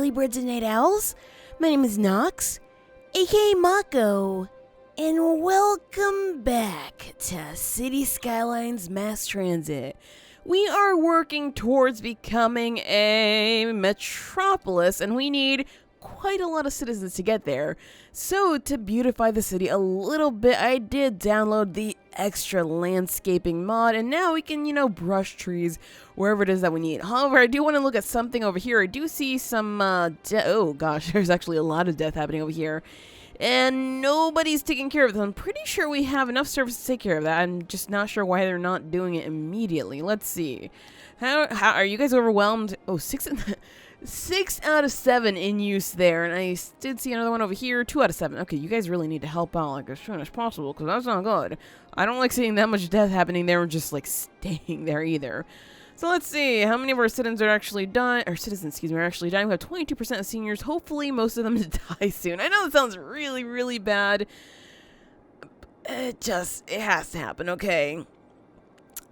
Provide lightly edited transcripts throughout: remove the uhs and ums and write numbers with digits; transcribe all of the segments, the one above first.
early birds and night owls. My name is Nox, aka Mako, and welcome back to City Skylines Mass Transit. We are working towards becoming a Metropolis, and we need quite a lot of citizens to get there. So, to beautify the city a little bit, I did download the extra landscaping mod, and now we can, brush trees wherever it is that we need. However, I do want to look at something over here. I do see some, oh gosh, there's actually a lot of death happening over here. And nobody's taking care of them. I'm pretty sure we have enough service to take care of that. I'm just not sure why they're not doing it immediately. Let's see. How are you guys overwhelmed? Oh, 6 out of 7 in use there, and I did see another one over here, 2 out of 7. Okay, you guys really need to help out like as soon as possible, because that's not good. I don't like seeing that much death happening there and just like staying there either. So let's see, how many of our citizens are actually dying, or citizens, excuse me, are actually dying. We have 22% of seniors, hopefully most of them die soon. I know that sounds really, really bad. It has to happen, okay?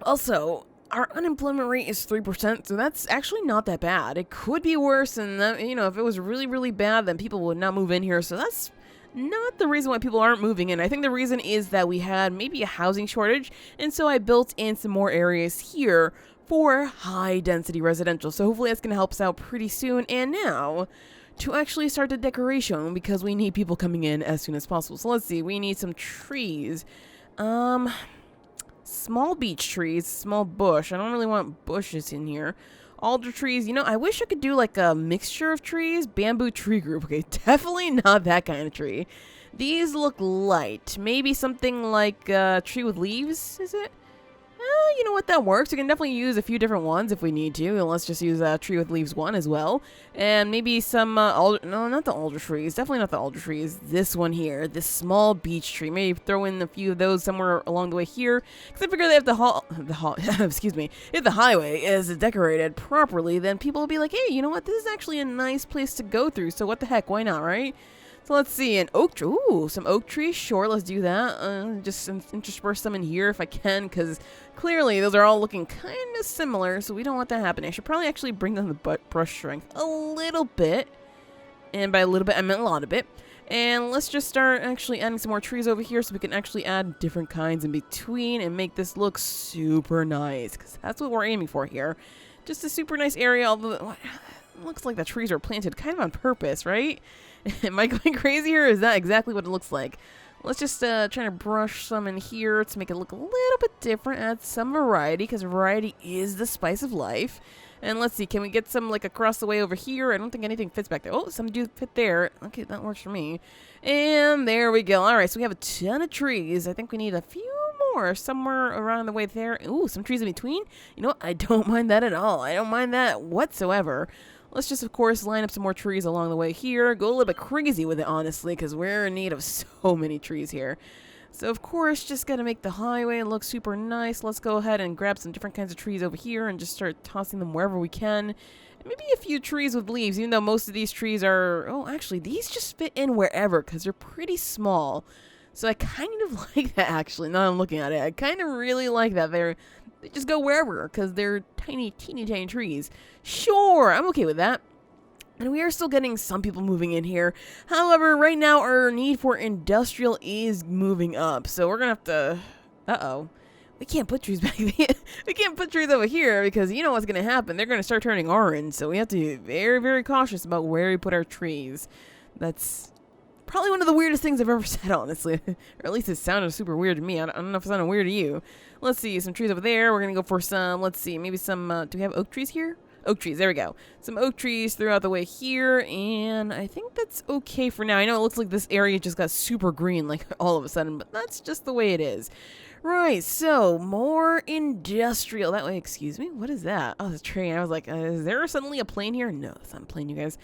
Also, our unemployment rate is 3%, so that's actually not that bad. It could be worse, and if it was really, really bad, then people would not move in here. So that's not the reason why people aren't moving in. I think the reason is that we had maybe a housing shortage, and so I built in some more areas here for high-density residential. So hopefully that's going to help us out pretty soon. And now, to actually start the decoration, because we need people coming in as soon as possible. So let's see, we need some trees. Small beech trees, small bush. I don't really want bushes in here. Alder trees. I wish I could do like a mixture of trees. Bamboo tree group. Okay, definitely not that kind of tree. These look light. Maybe something like a tree with leaves, is it? You know what, that works. We can definitely use a few different ones if we need to. And let's just use a tree with leaves 1 as well. And maybe some, no, not the alder trees. Definitely not the alder trees. This one here, this small beech tree. Maybe throw in a few of those somewhere along the way here. Because I figure that if excuse me, if the highway is decorated properly, then people will be like, hey, you know what, this is actually a nice place to go through. So what the heck, why not, right? So let's see, an oak tree. Ooh, some oak trees. Sure, let's do that. Just intersperse some in here if I can, because clearly those are all looking kind of similar, so we don't want that happening. I should probably actually bring down the brush strength a little bit. And by a little bit, I meant a lot of it. And let's just start actually adding some more trees over here so we can actually add different kinds in between and make this look super nice, because that's what we're aiming for here. Just a super nice area, although it looks like the trees are planted kind of on purpose, right? Am I going crazy here, or is that exactly what it looks like? Let's just try to brush some in here to make it look a little bit different, add some variety, because variety is the spice of life. And let's see, can we get some like across the way over here? I don't think anything fits back there. Oh, some do fit there. Okay, that works for me. And there we go. All right, so we have a ton of trees. I think we need a few more somewhere around the way there. Ooh, some trees in between. You know what? I don't mind that at all. I don't mind that whatsoever. Let's just, of course, line up some more trees along the way here. Go a little bit crazy with it, honestly, because we're in need of so many trees here. So, of course, just got to make the highway look super nice. Let's go ahead and grab some different kinds of trees over here and just start tossing them wherever we can. Maybe a few trees with leaves, even though most of these trees are... Oh, actually, these just fit in wherever because they're pretty small. So I kind of like that, actually. Now I'm looking at it. I kind of really like that. They just go wherever because they're tiny, teeny tiny trees. Sure, I'm okay with that. And we are still getting some people moving in here. However, right now our need for industrial is moving up. So we're going to have to... Uh-oh. We can't put trees back there. We can't put trees over here because you know what's going to happen. They're going to start turning orange. So we have to be very, very cautious about where we put our trees. That's probably one of the weirdest things I've ever said, honestly. Or at least it sounded super weird to me. I don't know if it sounded weird to you. Let's see, some trees over there. We're going to go for some, let's see, maybe some, do we have oak trees here? Oak trees, there we go. Some oak trees throughout the way here, and I think that's okay for now. I know it looks like this area just got super green, like, all of a sudden, but that's just the way it is. Right, so, more industrial. That way, excuse me, what is that? Oh, it's a train. I was like, is there suddenly a plane here? No, it's not a plane, you guys.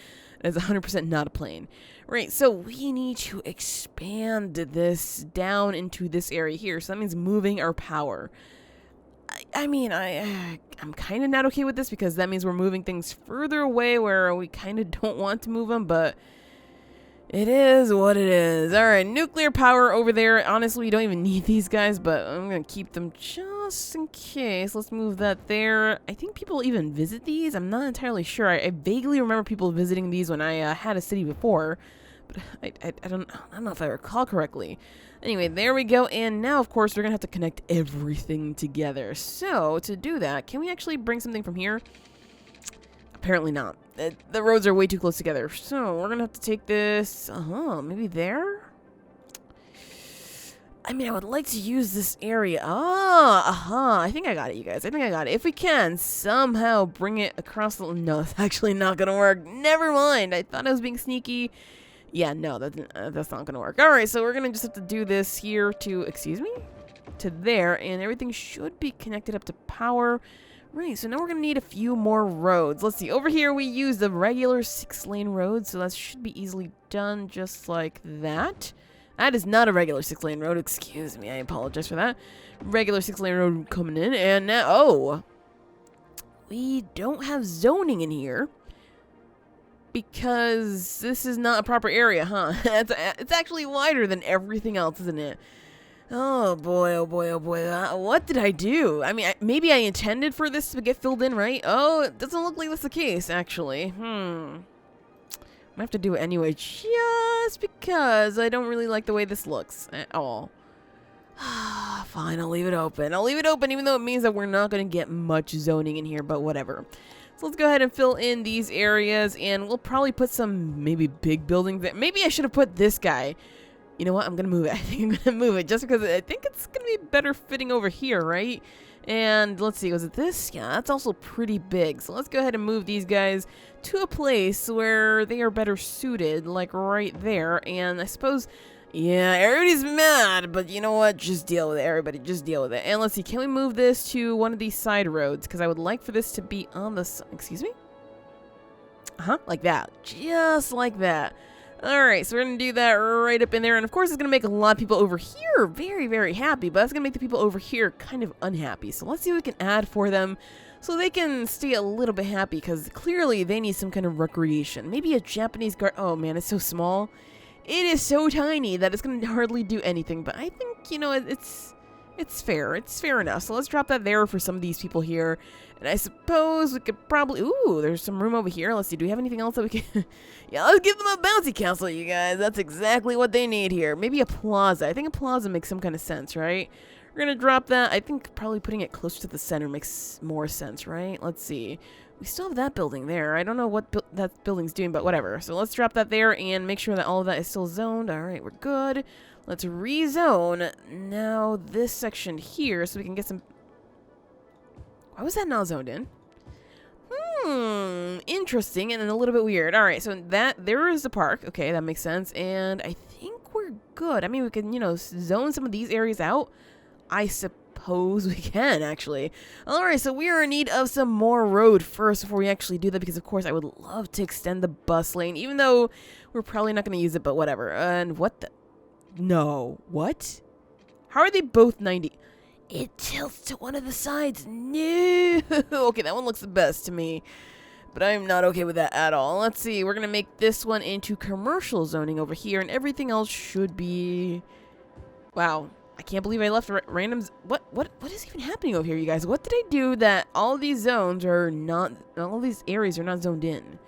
It's 100% not a plane. Right, so we need to expand this down into this area here. So that means moving our power. I'm kind of not okay with this because that means we're moving things further away where we kind of don't want to move them, but it is what it is. All right, nuclear power over there. Honestly, we don't even need these guys, but I'm going to keep them just just in case, let's move that there. I think people even visit these. I'm not entirely sure. I vaguely remember people visiting these when I had a city before, but I don't know if I recall correctly. Anyway, there we go. And now, of course, we're gonna have to connect everything together. So to do that, can we actually bring something from here? Apparently not. The roads are way too close together. So we're gonna have to take this. Maybe there. I mean, I would like to use this area. I think I got it, you guys. I think I got it. If we can somehow bring it across the... No, it's actually not going to work. Never mind. I thought I was being sneaky. Yeah, no, that's not going to work. All right, so we're going to just have to do this here to... Excuse me? To there, and everything should be connected up to power. Right, so now we're going to need a few more roads. Let's see. Over here, we use the regular 6-lane road, so that should be easily done just like that. That is not a regular 6-lane road. Excuse me. I apologize for that. Regular 6-lane road coming in. And now... Oh. We don't have zoning in here. Because this is not a proper area, huh? It's actually wider than everything else, isn't it? Oh, boy, oh, boy, oh, boy. What did I do? I mean, maybe I intended for this to get filled in, right? Oh, it doesn't look like that's the case, actually. I have to do it anyway, just because I don't really like the way this looks at all. Fine, I'll leave it open. I'll leave it open even though it means that we're not going to get much zoning in here, but whatever. So let's go ahead and fill in these areas, and we'll probably put some maybe big buildings there. Maybe I should have put this guy. You know what? I'm going to move it. I think I'm going to move it just because I think it's going to be better fitting over here, right? And let's see, was it this? Yeah, that's also pretty big. So let's go ahead and move these guys to a place where they are better suited, like right there. And I suppose, yeah, everybody's mad, but you know what? Just deal with it, everybody. Just deal with it. And let's see, can we move this to one of these side roads? Because I would like for this to be on the side. Excuse me? Like that. Just like that. Alright, so we're going to do that right up in there. And of course, it's going to make a lot of people over here very, very happy. But that's going to make the people over here kind of unhappy. So let's see what we can add for them so they can stay a little bit happy. Because clearly, they need some kind of recreation. Maybe a Japanese garden. Oh, man, it's so small. It is so tiny that it's going to hardly do anything. But I think, you know, it's fair. It's fair enough. So let's drop that there for some of these people here. And I suppose we could probably... Ooh, there's some room over here. Let's see. Do we have anything else that we can... Yeah, let's give them a bouncy castle, you guys. That's exactly what they need here. Maybe a plaza. I think a plaza makes some kind of sense, right? We're going to drop that. I think probably putting it closer to the center makes more sense, right? Let's see. We still have that building there. I don't know what that building's doing, but whatever. So let's drop that there and make sure that all of that is still zoned. All right, we're good. Let's rezone now this section here so we can get some... Why was that not zoned in? Interesting and a little bit weird. All right, so there is the park. Okay, that makes sense. And I think we're good. I mean, we can, you know, zone some of these areas out. I suppose we can, actually. All right, so we are in need of some more road first before we actually do that because, of course, I would love to extend the bus lane, even though we're probably not going to use it, but whatever. And what the... No. What? How are they both 90? It tilts to one of the sides. No. Okay, that one looks the best to me. But I'm not okay with that at all. Let's see. We're going to make this one into commercial zoning over here. And everything else should be... Wow. I can't believe I left randoms. What is even happening over here, you guys? What did I do that all these zones are not... All these areas are not zoned in?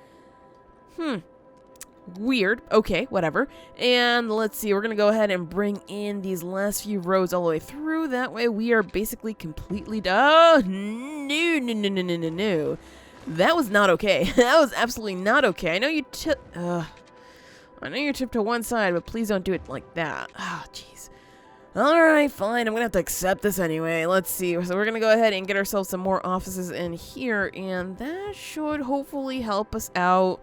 Weird. Okay, whatever. And let's see, we're going to go ahead and bring in these last few roads all the way through. That way we are basically completely... Oh, no. That was not okay. That was absolutely not okay. I know you tip to one side, but please don't do it like that. Oh, jeez. Alright, fine. I'm going to have to accept this anyway. Let's see. So we're going to go ahead and get ourselves some more offices in here, and that should hopefully help us out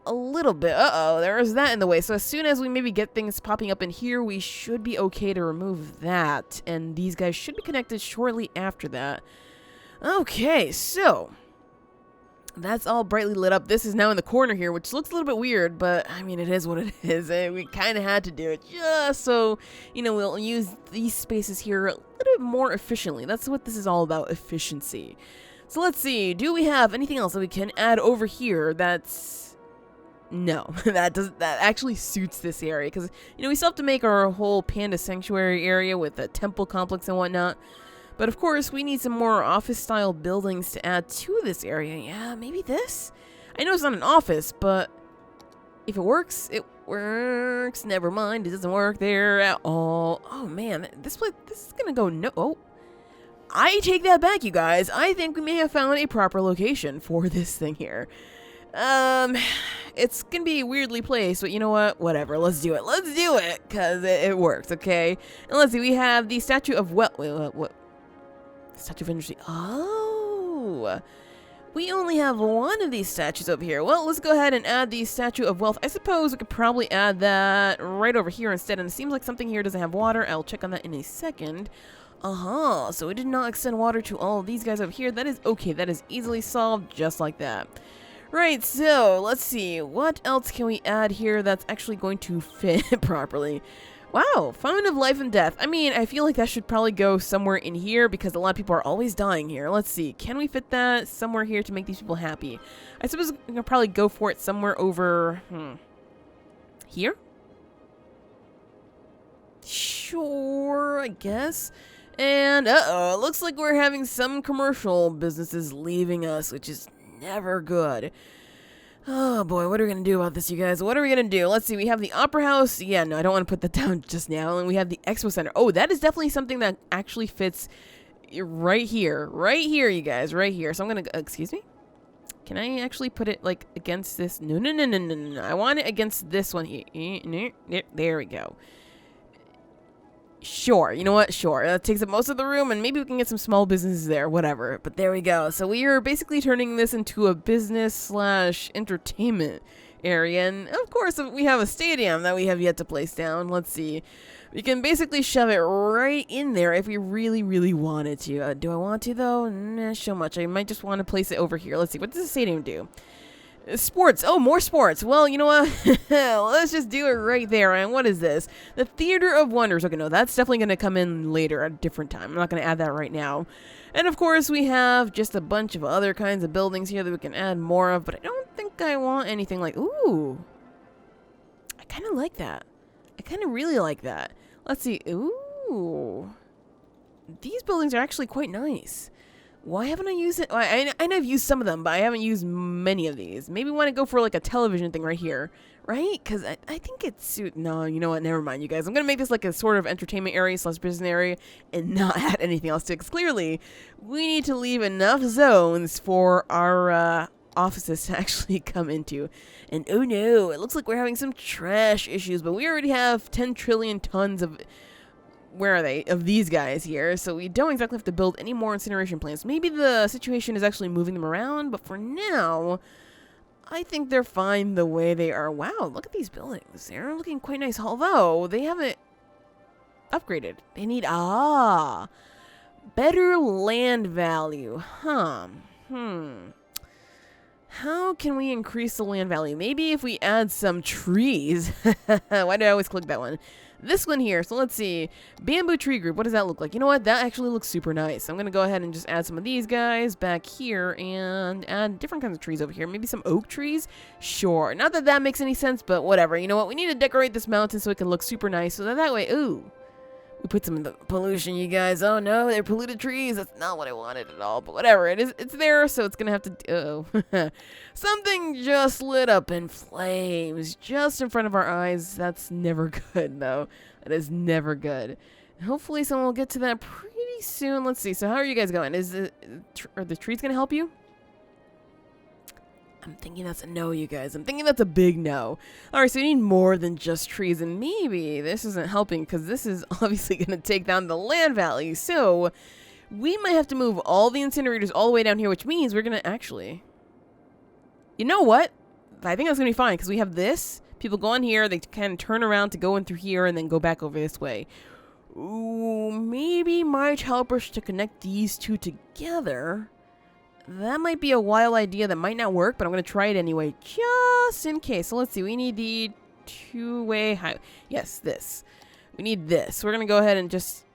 a little bit. Uh-oh, there is that in the way. So as soon as we maybe get things popping up in here, we should be okay to remove that. And these guys should be connected shortly after that. Okay, so that's all brightly lit up. This is now in the corner here, which looks a little bit weird, but I mean, it is what it is. We kind of had to do it just so, you know, we'll use these spaces here a little bit more efficiently. That's what this is all about, efficiency. So let's see. Do we have anything else that we can add over here that's... No, that actually suits this area because, you know, we still have to make our whole panda sanctuary area with a temple complex and whatnot. But of course, we need some more office-style buildings to add to this area. Yeah, maybe this? I know it's not an office, but if it works, it works. Never mind, it doesn't work there at all. Oh man, this is gonna go no. Oh, I take that back, you guys. I think we may have found a proper location for this thing here. It's gonna be weirdly placed, but you know what? Whatever. Let's do it. Let's do it, cause it works. Okay. And let's see. We have the statue of what? Statue of Industry. Oh. We only have one of these statues over here. Well, let's go ahead and add the Statue of Wealth. I suppose we could probably add that right over here instead. And it seems like something here doesn't have water. I'll check on that in a second. So we did not extend water to all of these guys over here. That is okay. That is easily solved just like that. Right, so let's see. What else can we add here that's actually going to fit properly? Wow, Fountain of Life and Death. I mean, I feel like that should probably go somewhere in here because a lot of people are always dying here. Let's see. Can we fit that somewhere here to make these people happy? I suppose we can probably go for it somewhere over... Here? Sure, I guess. And, uh-oh, it looks like we're having some commercial businesses leaving us, which is never good. Oh boy, what are we going to do about this, you guys? What are we going to do? Let's see, we have the Opera House. Yeah, no, I don't want to put that down just now. And we have the Expo Center. Oh, that is definitely something that actually fits right here. Right here, you guys, right here. So I'm going to, excuse me? Can I actually put it, like, against this? No. I want it against this one here. There we go. Sure, you know what? Sure, that takes up most of the room, and maybe we can get some small businesses there, whatever. But there we go. So we are basically turning this into a business/entertainment area, and of course we have a stadium that we have yet to place down. Let's see. We can basically shove it right in there if we really, really wanted to. Do I want to, though? Nah, so much. I might just want to place it over here. Let's see. What does the stadium do? Sports. Oh, more sports. Well, you know what? Let's just do it right there. And what is this? The Theater of Wonders. Okay, no, that's definitely going to come in later at a different time. I'm not going to add that right now. And of course, we have just a bunch of other kinds of buildings here that we can add more of, but I don't think I want anything like... Ooh. I kind of like that. I kind of really like that. Let's see. Ooh. These buildings are actually quite nice. Why haven't I used it? I know I've used some of them, but I haven't used many of these. Maybe want to go for like a television thing right here, right? Because I think it's... No, you know what? Never mind, you guys. I'm going to make this like a sort of entertainment area / business area and not add anything else to it. Because clearly, we need to leave enough zones for our offices to actually come into. And oh no, it looks like we're having some trash issues, but we already have 10 trillion tons of... Where are they? Of these guys here. So we don't exactly have to build any more incineration plants. Maybe the situation is actually moving them around, but for now, I think they're fine the way they are. Wow, look at these buildings. They're looking quite nice, although they haven't upgraded. They need, better land value. How can we increase the land value? Maybe if we add some trees. Why do I always click that one? This one here, so let's see. Bamboo tree group, what does that look like? You know what? That actually looks super nice. I'm going to go ahead and just add some of these guys back here and add different kinds of trees over here. Maybe some oak trees? Sure. Not that that makes any sense, but whatever. You know what? We need to decorate this mountain so it can look super nice. So that way, ooh, we put some of the pollution, you guys. Oh no, they're polluted trees. That's not what I wanted at all, but whatever. It's there, so it's going to have to... Oh. Something just lit up in flames just in front of our eyes. That's never good, though. That is never good. Hopefully someone will get to that pretty soon. Let's see. So how are you guys going? Are the trees going to help you? I'm thinking that's a no, you guys. I'm thinking that's a big no. Alright, so you need more than just trees, and maybe this isn't helping because this is obviously going to take down the land value. So we might have to move all the incinerators all the way down here, which means we're going to actually... You know what? I think that's going to be fine because we have this. People go on here, they kind of turn around to go in through here and then go back over this way. Ooh, maybe might help us to connect these two together. That might be a wild idea that might not work, but I'm going to try it anyway, just in case. So let's see. We need the two-way highway. Yes, this. We need this. We're going to go ahead and just...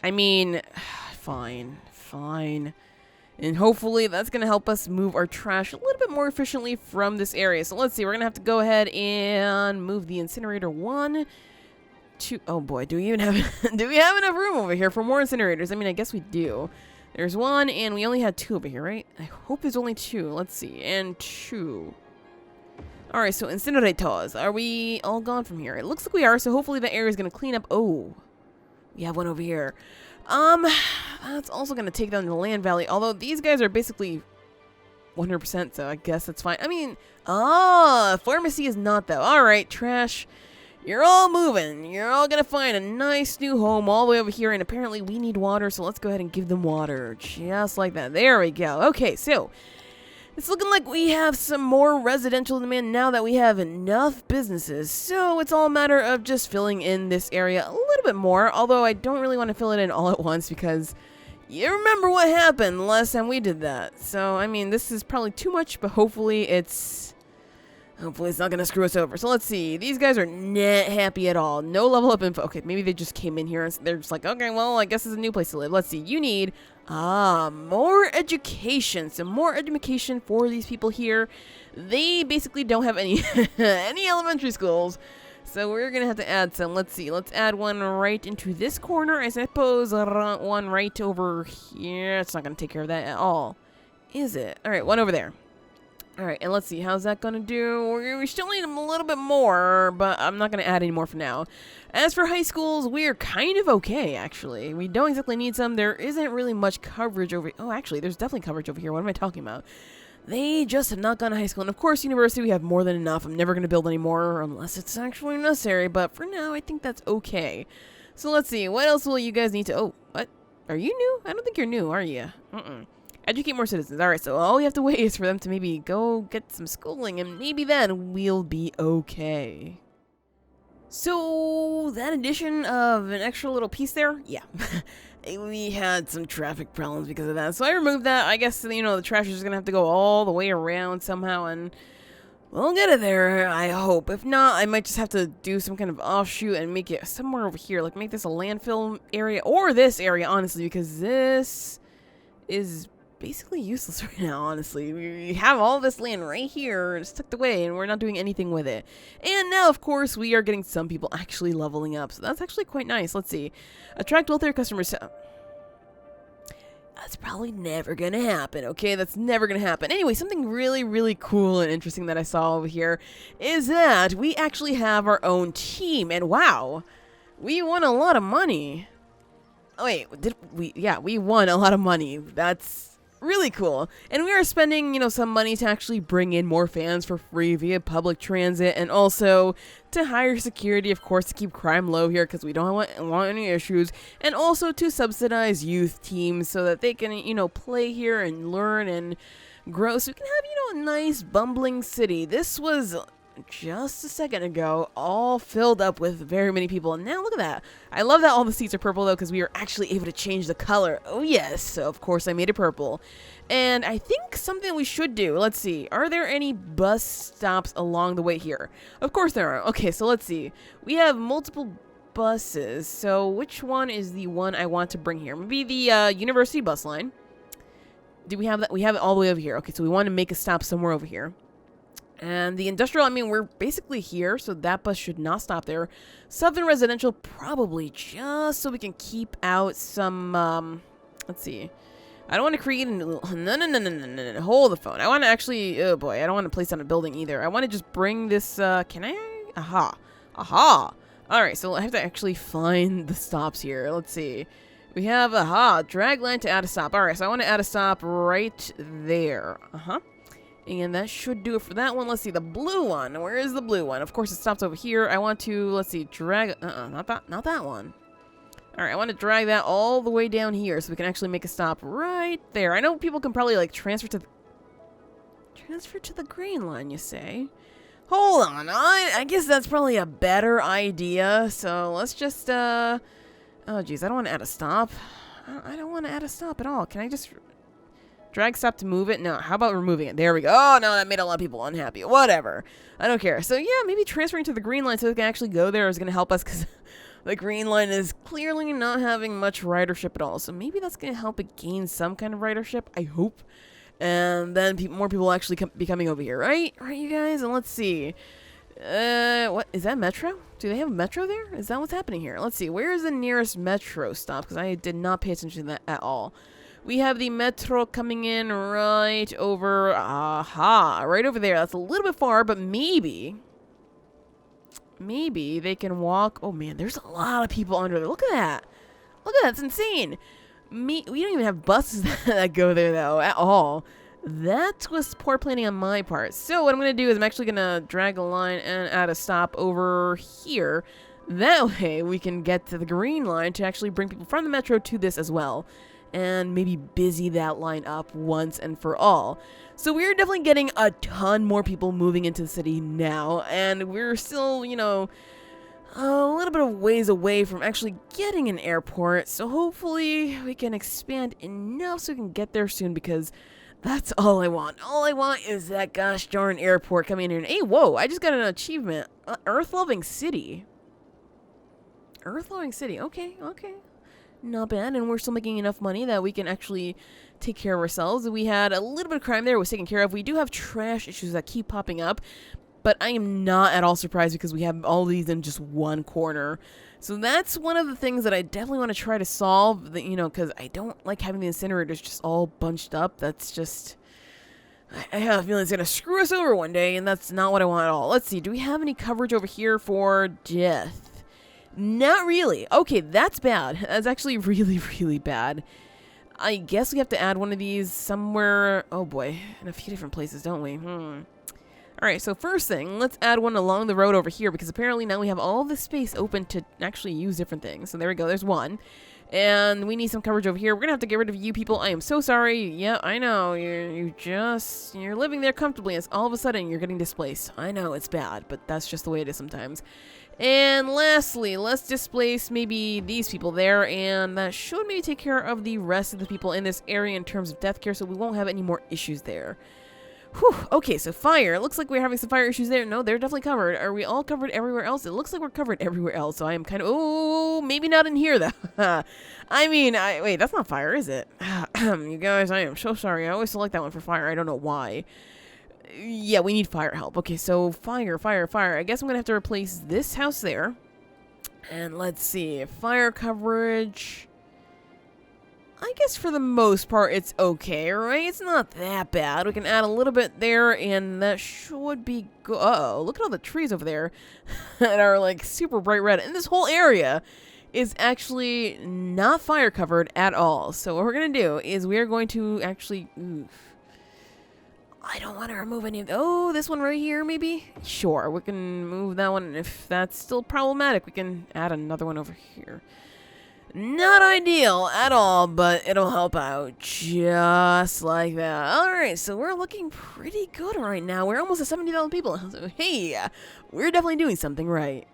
I mean, fine. And hopefully that's going to help us move our trash a little bit more efficiently from this area. So let's see. We're going to have to go ahead and move the incinerator 1 two. Oh boy, do we even have do we have enough room over here for more incinerators? I mean, I guess we do. There's one, and we only had 2 over here, right? I hope there's only 2. Let's see, and 2. All right, so incinerators. Are we all gone from here? It looks like we are. So hopefully the area is gonna clean up. Oh, we have one over here. That's also gonna take down the land valley. Although these guys are basically 100%, so I guess that's fine. I mean, pharmacy is not though. All right, trash. You're all moving. You're all gonna find a nice new home all the way over here, and apparently we need water, so let's go ahead and give them water. Just like that. There we go. Okay, so it's looking like we have some more residential demand now that we have enough businesses. So it's all a matter of just filling in this area a little bit more, although I don't really want to fill it in all at once because you remember what happened last time we did that. So, I mean, this is probably too much, but hopefully it's not going to screw us over. So let's see. These guys are not happy at all. No level up info. Okay, maybe they just came in here and they're just like, okay, well, I guess it's a new place to live. Let's see. You need, more education. Some more education for these people here. They basically don't have any, any elementary schools. So we're going to have to add some. Let's see. Let's add one right into this corner. I suppose one right over here. It's not going to take care of that at all, is it? All right, one over there. All right, and let's see. How's that going to do? We still need them a little bit more, but I'm not going to add any more for now. As for high schools, we're kind of okay, actually. We don't exactly need some. There isn't really much coverage over... Oh, actually, there's definitely coverage over here. What am I talking about? They just have not gone to high school. And, of course, university, we have more than enough. I'm never going to build any more unless it's actually necessary. But for now, I think that's okay. So let's see. What else will you guys need to... Oh, what? Are you new? I don't think you're new, are you? Educate more citizens. All right, so all we have to wait is for them to maybe go get some schooling, and maybe then we'll be okay. So, that addition of an extra little piece there, yeah. We had some traffic problems because of that, so I removed that. I guess, you know, the trash is going to have to go all the way around somehow, and we'll get it there, I hope. If not, I might just have to do some kind of offshoot and make it somewhere over here, like make this a landfill area, or this area, honestly, because this is basically useless right now, honestly. We have all this land right here, it's tucked away, and we're not doing anything with it. And now, of course, we are getting some people actually leveling up, so that's actually quite nice. Let's see. Attract wealthier customers. That's probably never gonna happen, okay? That's never gonna happen. Anyway, something really, really cool and interesting that I saw over here is that we actually have our own team, and wow, we won a lot of money. Oh, wait, did we? Yeah, we won a lot of money. That's really cool. And we are spending, you know, some money to actually bring in more fans for free via public transit, and also to hire security, of course, to keep crime low here because we don't want any issues, and also to subsidize youth teams so that they can, you know, play here and learn and grow, so we can have, you know, a nice bumbling city. This was just a second ago all filled up with very many people, and now look at that. I love that all the seats are purple though, because we are actually able to change the color. Oh yes, so of course I made it purple. And I think something we should do, let's see, are there any bus stops along the way here? Of course there are. Okay, so let's see, we have multiple buses, so which one is the one I want to bring here? Maybe the university bus line. Do we have that? We have it all the way over here. Okay, so we want to make a stop somewhere over here. And the industrial, I mean, we're basically here, so that bus should not stop there. Southern residential, probably just so we can keep out some, let's see. I don't want to create no, hold the phone. I want to actually, oh boy, I don't want to place on a building either. I want to just bring this, can I? Aha. All right, so I have to actually find the stops here. Let's see. We have, drag line to add a stop. All right, so I want to add a stop right there. And that should do it for that one. Let's see, the blue one. Where is the blue one? Of course, it stops over here. I want to, let's see, drag... not that one. All right, I want to drag that all the way down here so we can actually make a stop right there. I know people can probably, like, transfer to the green line, you say? Hold on. I guess that's probably a better idea. So let's just, oh, geez, I don't want to add a stop. I don't want to add a stop at all. Can I just... drag stop to move it? No, how about removing it? There we go. Oh, no, that made a lot of people unhappy. Whatever. I don't care. So, yeah, maybe transferring to the green line so we can actually go there is going to help us because the green line is clearly not having much ridership at all. So maybe that's going to help it gain some kind of ridership, I hope. And then more people will actually be coming over here, right? Right, you guys? And let's see. What is that, metro? Do they have a metro there? Is that what's happening here? Let's see. Where is the nearest metro stop? Because I did not pay attention to that at all. We have the metro coming in right over, right over there. That's a little bit far, but maybe they can walk. Oh man, there's a lot of people under there. Look at that. Look at that. It's insane. We don't even have buses that go there though at all. That was poor planning on my part. So what I'm going to do is I'm actually going to drag a line and add a stop over here. That way we can get to the green line to actually bring people from the metro to this as well. And maybe busy that line up once and for all. So we're definitely getting a ton more people moving into the city now. And we're still, you know, a little bit of ways away from actually getting an airport. So hopefully we can expand enough so we can get there soon, because that's all I want. All I want is that gosh darn airport coming in here. And hey, whoa, I just got an achievement. Earth-loving city. Earth-loving city. Okay. Not bad. And we're still making enough money that we can actually take care of ourselves. We had a little bit of crime there. It was taken care of. We do have trash issues that keep popping up. But I am not at all surprised because we have all these in just one corner. So that's one of the things that I definitely want to try to solve, you know, because I don't like having the incinerators just all bunched up. That's just, I have a feeling it's going to screw us over one day, and that's not what I want at all. Let's see, do we have any coverage over here for death? Not really. Okay, that's bad. That's actually really, really bad. I guess we have to add one of these somewhere. Oh boy, in a few different places, don't we? Alright, so first thing, let's add one along the road over here, because apparently now we have all this space open to actually use different things. So there we go, there's one. And we need some coverage over here. We're gonna have to get rid of you people. I am so sorry. Yeah, I know. You're living there comfortably, and all of a sudden you're getting displaced. I know, it's bad, but that's just the way it is sometimes. And lastly, let's displace maybe these people there, and that should maybe take care of the rest of the people in this area in terms of death care, so we won't have any more issues there. Whew, okay, so fire. It looks like we're having some fire issues there. No, they're definitely covered. Are we all covered everywhere else? It looks like we're covered everywhere else, so I am kind of... Oh, maybe not in here, though. I mean, wait, that's not fire, is it? You guys, I am so sorry. I always select that one for fire. I don't know why. Yeah, we need fire help. Okay, so fire. I guess I'm going to have to replace this house there. And let's see. Fire coverage... I guess for the most part it's okay, right? It's not that bad. We can add a little bit there, and that should be good. Uh-oh, look at all the trees over there that are like super bright red. And this whole area is actually not fire covered at all. So what we're going to do is we're going to actually... I don't want to remove any of... Oh, this one right here, maybe? Sure, we can move that one. And if that's still problematic, we can add another one over here. Not ideal at all, but it'll help out just like that. Alright, so we're looking pretty good right now. We're almost at 70,000 people. So, hey, we're definitely doing something right.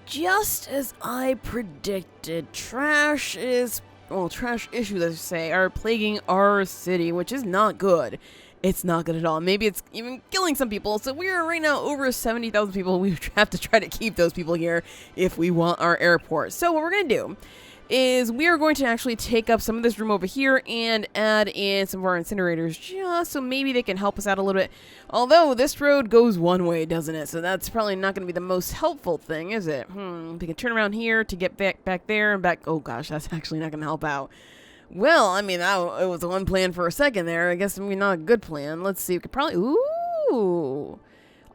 Just as I predicted, trash issues, I should say, are plaguing our city, which is not good. It's not good at all. Maybe it's even killing some people. So we're right now over 70,000 people. We have to try to keep those people here if we want our airport. So what we're going to do is we are going to actually take up some of this room over here and add in some of our incinerators just so maybe they can help us out a little bit. Although this road goes one way, doesn't it? So that's probably not going to be the most helpful thing, is it? We can turn around here to get back there and back. Oh gosh, that's actually not going to help out. Well, I mean, it was one plan for a second there. I guess maybe not a good plan. Let's see. We could probably... Ooh.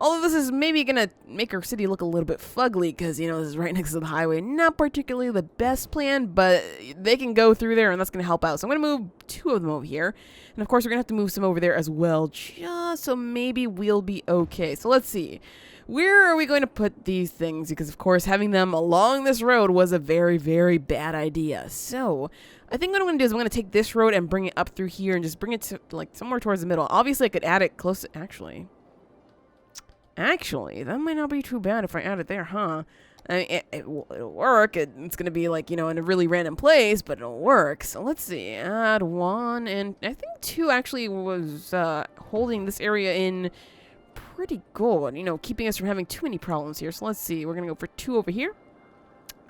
Although this is maybe going to make our city look a little bit fugly because, you know, this is right next to the highway. Not particularly the best plan, but they can go through there and that's going to help out. So I'm going to move two of them over here. And, of course, we're going to have to move some over there as well just so maybe we'll be okay. So let's see. Where are we going to put these things? Because, of course, having them along this road was a very, very bad idea. So I think what I'm going to do is I'm going to take this road and bring it up through here and just bring it to, like, somewhere towards the middle. Obviously, I could add it close to... Actually, that might not be too bad if I add it there, huh? I mean, it'll work. It's going to be, like, you know, in a really random place, but it'll work. So let's see. Add one, and I think two actually was holding this area in pretty good. You know, keeping us from having too many problems here. So let's see. We're going to go for two over here.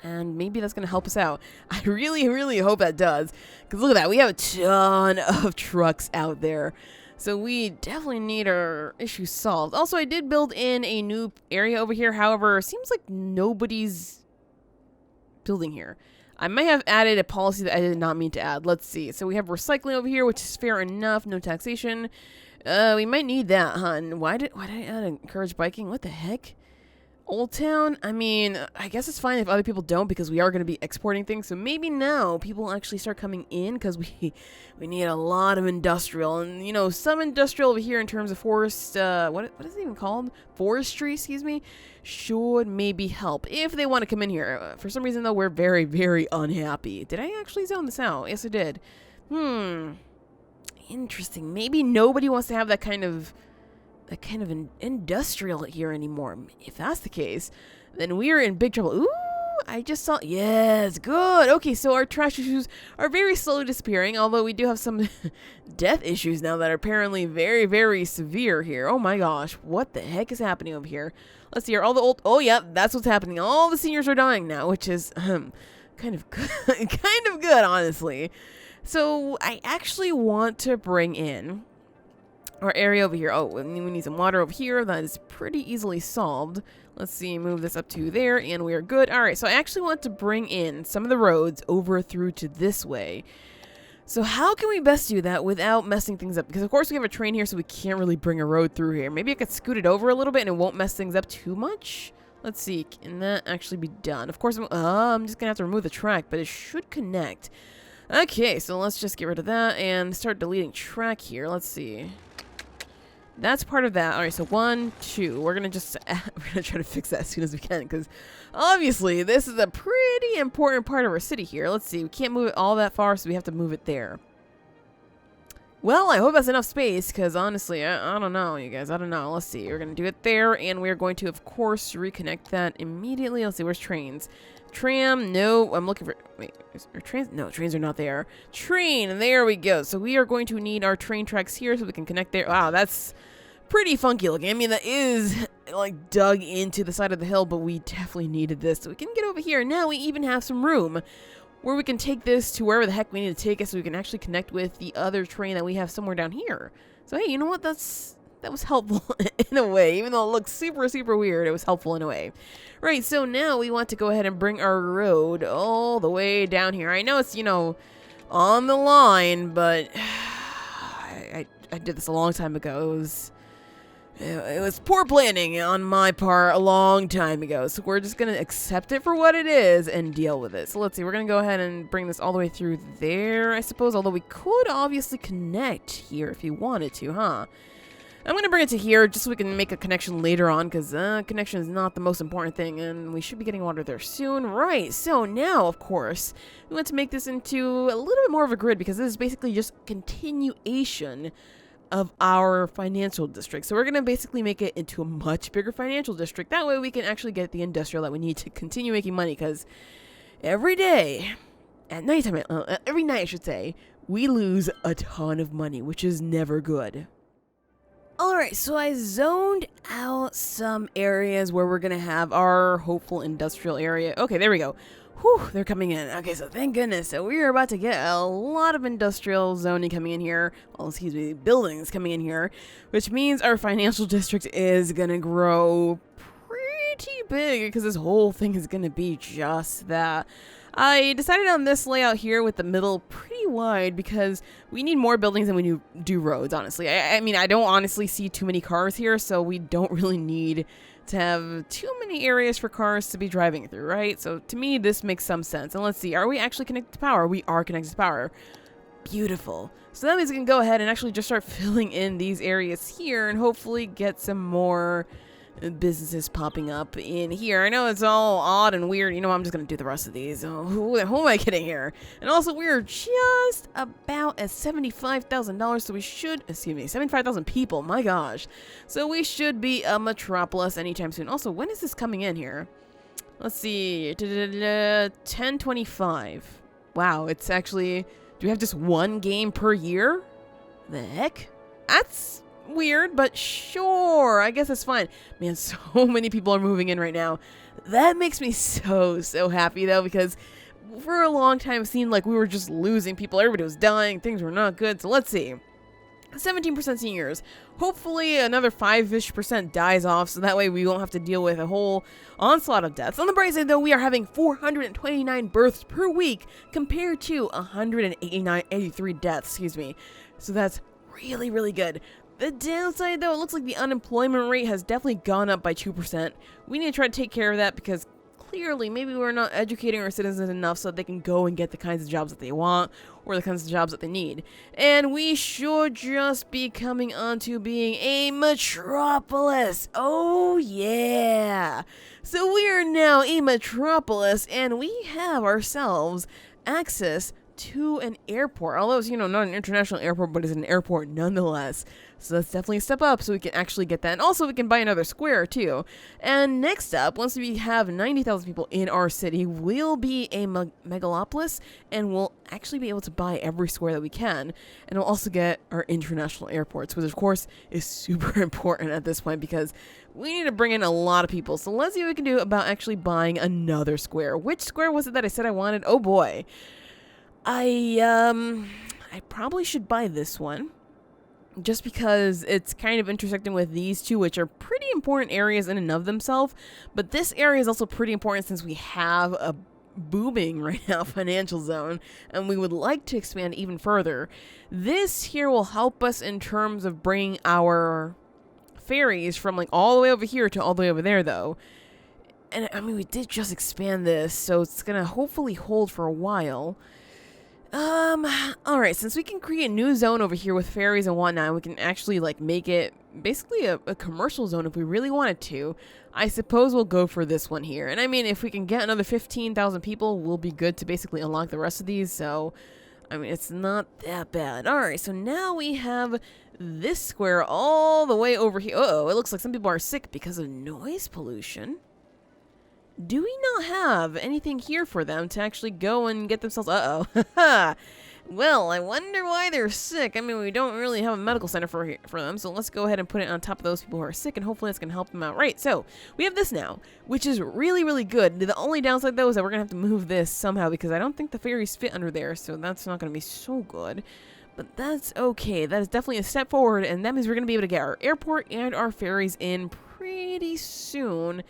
And maybe that's going to help us out. I really, really hope that does. Because look at that. We have a ton of trucks out there. So we definitely need our issue solved. Also, I did build in a new area over here. However, it seems like nobody's building here. I might have added a policy that I did not mean to add. Let's see. So we have recycling over here, which is fair enough. No taxation. We might need that, huh? And why did I add encourage biking? What the heck? Old Town? I mean, I guess it's fine if other people don't, because we are going to be exporting things. So maybe now people actually start coming in, because we need a lot of industrial. And, you know, some industrial over here in terms of forest, what is it even called? Forestry, excuse me, should maybe help if they want to come in here. For some reason, though, we're very, very unhappy. Did I actually zone this out? Yes, I did. Interesting. Maybe nobody wants to have that kind of an industrial here anymore. If that's the case, then we are in big trouble. Ooh, I just saw. Yes, good. Okay, so our trash issues are very slowly disappearing, although we do have some death issues now that are apparently very, very severe here. Oh my gosh, what the heck is happening over here? Let's see here. All the old. Oh yeah, that's what's happening. All the seniors are dying now, which is kind of good, kind of good, honestly. So I actually want to bring in our area over here. Oh, we need some water over here. That is pretty easily solved. Let's see, move this up to there, and we are good. All right, so I actually want to bring in some of the roads over through to this way. So how can we best do that without messing things up? Because, of course, we have a train here, so we can't really bring a road through here. Maybe I could scoot it over a little bit, and it won't mess things up too much. Let's see, can that actually be done? Of course, I'm just going to have to remove the track, but it should connect. Okay, so let's just get rid of that and start deleting track here. Let's see. That's part of that. All right, so 1, 2. We're gonna try to fix that as soon as we can, because obviously this is a pretty important part of our city here. Let's see. We can't move it all that far, so we have to move it there. Well, I hope that's enough space, because honestly, I don't know, you guys. I don't know. Let's see. We're gonna do it there, and we're going to, of course, reconnect that immediately. Let's see. Where's trains? Tram, no, I'm looking for, wait, are trains? No, trains are not there. Train, there we go. So we are going to need our train tracks here so we can connect there. Wow, that's pretty funky looking. I mean, that is like dug into the side of the hill, but we definitely needed this. So we can get over here. Now we even have some room where we can take this to wherever the heck we need to take it, so we can actually connect with the other train that we have somewhere down here. So hey, you know what? That was helpful in a way. Even though it looks super, super weird, it was helpful in a way. Right, so now we want to go ahead and bring our road all the way down here. I know it's, you know, on the line, but I did this a long time ago. It was poor planning on my part a long time ago. So we're just going to accept it for what it is and deal with it. So let's see. We're going to go ahead and bring this all the way through there, I suppose. Although we could obviously connect here if you wanted to, huh? I'm going to bring it to here just so we can make a connection later on, because connection is not the most important thing, and we should be getting water there soon. Right, so now, of course, we want to make this into a little bit more of a grid, because this is basically just continuation of our financial district. So we're going to basically make it into a much bigger financial district. That way we can actually get the industrial that we need to continue making money, because every day, at nighttime, every night I should say, we lose a ton of money, which is never good. Alright, so I zoned out some areas where we're going to have our hopeful industrial area. Okay, there we go. Whew, they're coming in. Okay, so thank goodness. So we're about to get a lot of industrial zoning coming in here. Well, excuse me, buildings coming in here. Which means our financial district is going to grow pretty big, because this whole thing is going to be just that. I decided on this layout here with the middle pretty wide because we need more buildings than we do roads, honestly. I mean, I don't honestly see too many cars here, so we don't really need to have too many areas for cars to be driving through, right? So to me, this makes some sense. And let's see, are we actually connected to power? We are connected to power. Beautiful. So that means we can go ahead and actually just start filling in these areas here and hopefully get some more businesses popping up in here. I know it's all odd and weird. You know, I'm just going to do the rest of these. Oh, who am I kidding here? And also, we're just about at $75,000, so we should, excuse me, 75,000 people. My gosh. So we should be a metropolis anytime soon. Also, when is this coming in here? Let's see. 1025. Wow, it's actually, do we have just one game per year? The heck? That's weird, but sure, I guess it's fine. Man, so many people are moving in right now. That makes me so happy, though, because for a long time it seemed like we were just losing people. Everybody was dying. Things were not good. So let's see. 17% seniors. Hopefully another 5-ish% dies off, so that way we won't have to deal with a whole onslaught of deaths. On the bright side, though, we are having 429 births per week compared to 183 deaths, So that's really, really good. The downside, though, it looks like the unemployment rate has definitely gone up by 2%. We need to try to take care of that because clearly maybe we're not educating our citizens enough so that they can go and get the kinds of jobs that they want or the kinds of jobs that they need. And we should just be coming on to being a metropolis. Oh yeah! So we are now a metropolis and we have ourselves access to an airport. Although it's, not an international airport, but it's an airport nonetheless. So that's definitely a step up so we can actually get that. And also we can buy another square too. And next up, once we have 90,000 people in our city, we'll be a megalopolis and we'll actually be able to buy every square that we can. And we'll also get our international airports, which of course is super important at this point because we need to bring in a lot of people. So let's see what we can do about actually buying another square. Which square was it that I said I wanted? Oh boy. I probably should buy this one just because it's kind of intersecting with these two, which are pretty important areas in and of themselves. But this area is also pretty important since we have a booming right now financial zone and we would like to expand even further. This here will help us in terms of bringing our ferries from like all the way over here to all the way over there though. And I mean, we did just expand this, so it's gonna hopefully hold for a while. Alright, since we can create a new zone over here with ferries and whatnot, we can actually, like, make it basically a commercial zone if we really wanted to. I suppose we'll go for this one here. And I mean, if we can get another 15,000 people, we'll be good to basically unlock the rest of these, so, I mean, it's not that bad. Alright, so now we have this square all the way over here. Uh-oh, it looks like some people are sick because of noise pollution. Do we not have anything here for them to actually go and get themselves... Uh-oh. Well, I wonder why they're sick. I mean, we don't really have a medical center for them, so let's go ahead and put it on top of those people who are sick, and hopefully it's going to help them out. Right, so we have this now, which is really, really good. The only downside, though, is that we're going to have to move this somehow, because I don't think the ferries fit under there, so that's not going to be so good. But that's okay. That is definitely a step forward, and that means we're going to be able to get our airport and our ferries in pretty soon.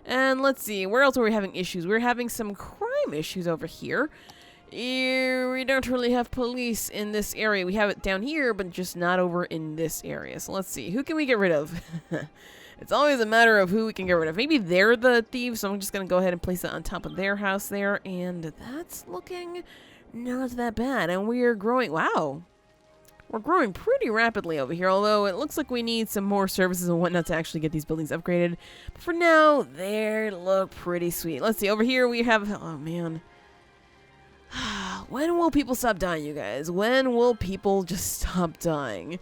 And let's see, where else are we having issues? We're having some crime issues over here. We don't really have police in this area. We have it down here, but just not over in this area. So let's see, who can we get rid of? It's always a matter of who we can get rid of. Maybe they're the thieves, so I'm just going to go ahead and place it on top of their house there. And that's looking not that bad. And we are growing, wow. We're growing pretty rapidly over here, although it looks like we need some more services and whatnot to actually get these buildings upgraded. But for now, they look pretty sweet. Let's see, over here we have... Oh, man. When will people stop dying, you guys? When will people just stop dying?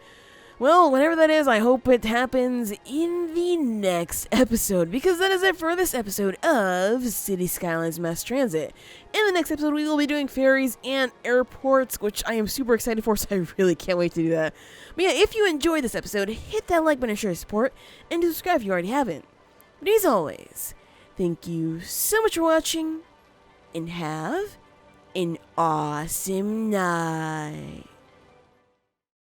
Well, whenever that is, I hope it happens in the next episode, because that is it for this episode of City Skylines Mass Transit. In the next episode, we will be doing ferries and airports, which I am super excited for, so I really can't wait to do that. But yeah, if you enjoyed this episode, hit that like button, share your support, and subscribe if you already haven't. But as always, thank you so much for watching, and have an awesome night.